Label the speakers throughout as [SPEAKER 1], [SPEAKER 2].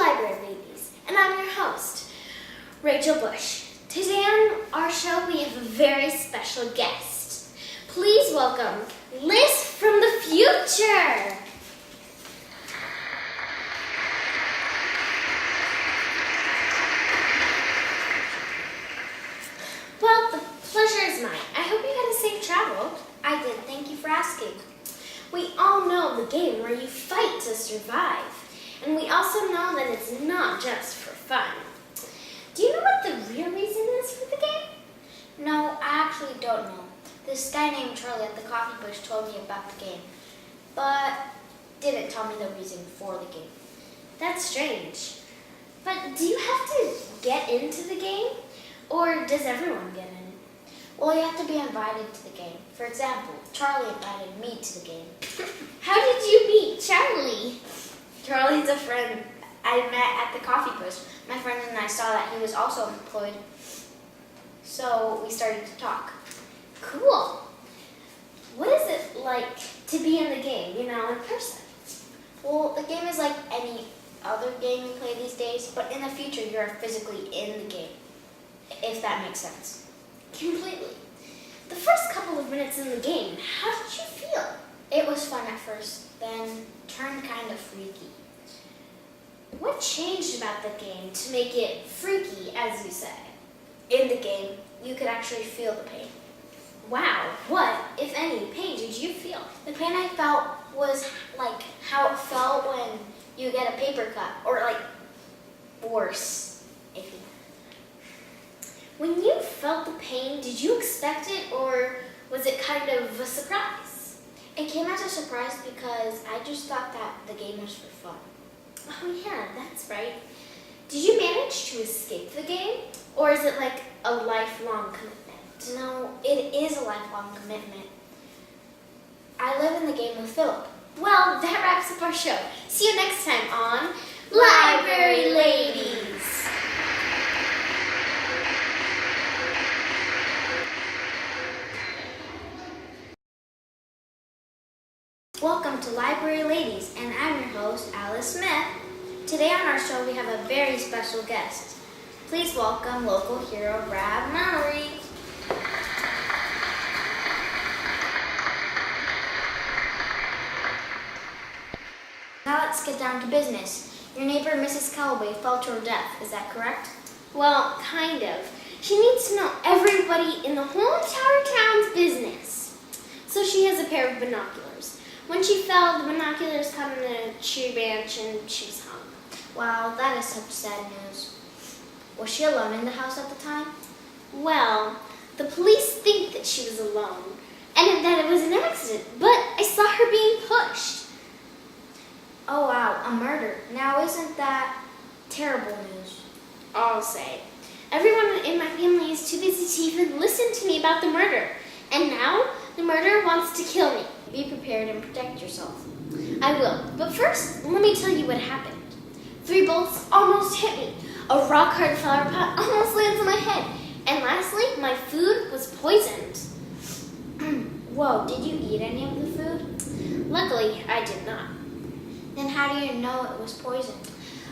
[SPEAKER 1] Library Ladies, and I'm your host, Rachel Bush. Today on our show we have a very special guest. Please welcome Liz from the future! Well, the pleasure is mine. I hope you had a safe travel. I did. Thank you for asking. We all know the game where you fight to survive. And we also know that it's not just for fun. Do you know what the real reason is for the game?
[SPEAKER 2] No, I actually don't know. This guy named Charlie at the coffee bush told me about the game, but didn't tell me the reason for the game.
[SPEAKER 1] That's strange. But do you have to get into the game? Or does everyone get in it?
[SPEAKER 2] Well, you have to be invited to the game. For example, Charlie invited me to the game.
[SPEAKER 1] How did you meet Charlie?
[SPEAKER 2] Charlie's a friend I met at the coffee bush. My friend and I saw that he was also employed, so we started to talk.
[SPEAKER 1] Cool. What is it like to be in the game, in person?
[SPEAKER 2] Well, the game is like any other game we play these days, but in the future you're physically in the game, if that makes sense.
[SPEAKER 1] Completely. The first couple of minutes in the game, how did you feel?
[SPEAKER 2] It was fun at first, then turned kind of freaky.
[SPEAKER 1] What changed about the game to make it freaky, as you say?
[SPEAKER 2] In the game, you could actually feel the pain.
[SPEAKER 1] Wow, what, if any, pain did you feel?
[SPEAKER 2] The pain I felt was like how it felt when you get a paper cut, or like worse, if you.
[SPEAKER 1] When you felt the pain, did you expect it, or was it kind of a surprise?
[SPEAKER 2] It came as a surprise because I just thought that the game was for fun.
[SPEAKER 1] Oh yeah, that's right. Did you manage to escape the game, or is it like a lifelong commitment?
[SPEAKER 2] No, it is a lifelong commitment. I live in the game with Philip.
[SPEAKER 1] Well, that wraps up our show. See you next time on Library Ladies.
[SPEAKER 2] Welcome to Library Ladies, and I'm your host, Alice Smith. Today on our show we have a very special guest. Please welcome local hero Brad Mallory. Now let's get down to business. Your neighbor, Mrs. Calloway, fell to her death. Is that correct?
[SPEAKER 1] Well, kind of. She needs to know everybody in the whole entire town's business. So she has a pair of binoculars. When she fell, the binoculars caught in a tree branch and she was hung.
[SPEAKER 2] Wow, that is such sad news. Was she alone in the house at the time?
[SPEAKER 1] Well, the police think that she was alone and that it was an accident, but I saw her being pushed.
[SPEAKER 2] Oh wow, a murder. Now isn't that terrible news?
[SPEAKER 1] I'll say. Everyone in my family is too busy to even listen to me about the murder. And now, the murderer wants to kill me.
[SPEAKER 2] Be prepared and protect yourself.
[SPEAKER 1] I will. But first, let me tell you what happened. 3 bullets almost hit me. A rock-hard flower pot almost lands on my head. And lastly, my food was poisoned.
[SPEAKER 2] Whoa, did you eat any of the food?
[SPEAKER 1] Luckily, I did not.
[SPEAKER 2] Then how do you know it was poisoned?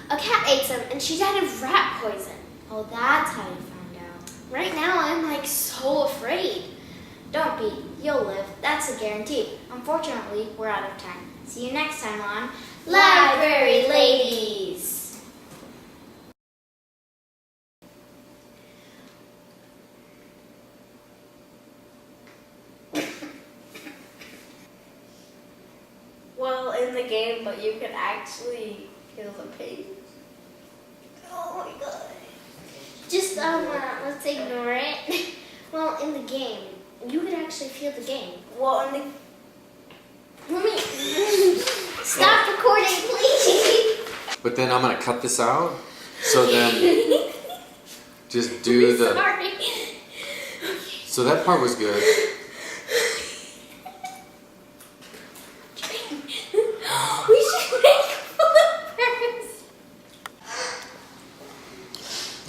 [SPEAKER 1] A cat ate some and she died of rat poison.
[SPEAKER 2] Oh, that's how you found out.
[SPEAKER 1] Right now, I'm so afraid.
[SPEAKER 2] Don't be. You'll live. That's a guarantee. Unfortunately, we're out of time. See you next time on
[SPEAKER 1] Library Ladies. Well, in the game, but you can actually feel the pain.
[SPEAKER 2] Oh my god.
[SPEAKER 1] Just, let's ignore it. Well, in the game, you can actually feel the game.
[SPEAKER 2] Well, in the...
[SPEAKER 1] Let me... Stop recording, please!
[SPEAKER 3] But then I'm going to cut this out, so then just do the...
[SPEAKER 1] Sorry.
[SPEAKER 3] So that part was good.
[SPEAKER 1] We should make bloopers.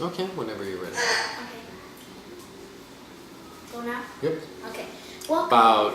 [SPEAKER 3] Okay, whenever you're ready.
[SPEAKER 2] Okay. Go now?
[SPEAKER 3] Yep.
[SPEAKER 2] Okay. Welcome.
[SPEAKER 3] About